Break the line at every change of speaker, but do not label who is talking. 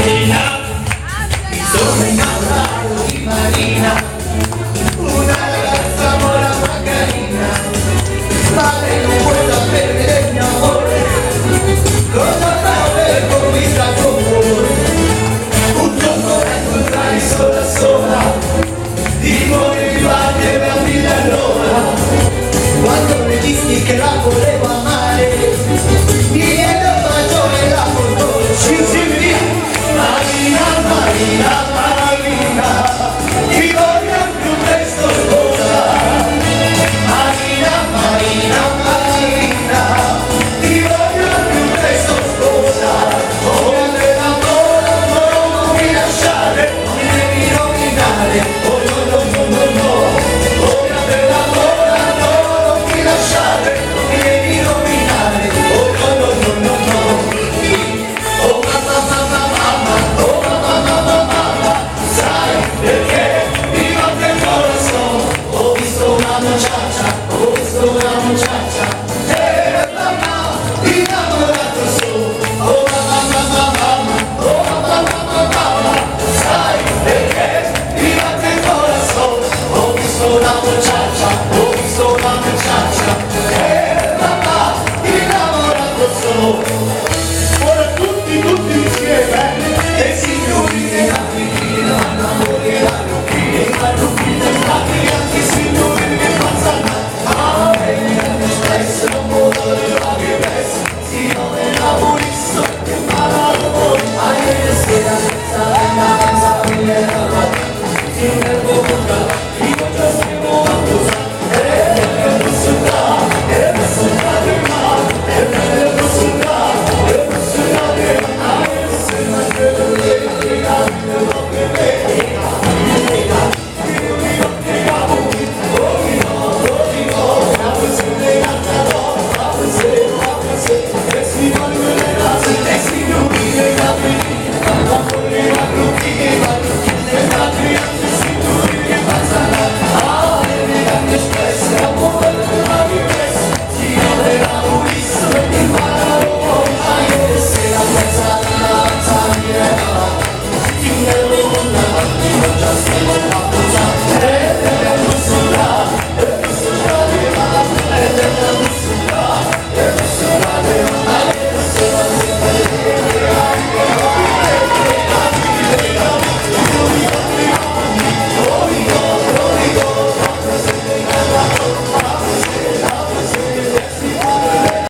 Marina, sono innamorato di Marina, una ragazza buona ma carina, ma lei non puoi sapere del mio amore, cosa sarebbe conquistato voi. Un giorno la incontrai sola sola, di cuore mi batte la vita allora, quando mi dissi che la volevo amare.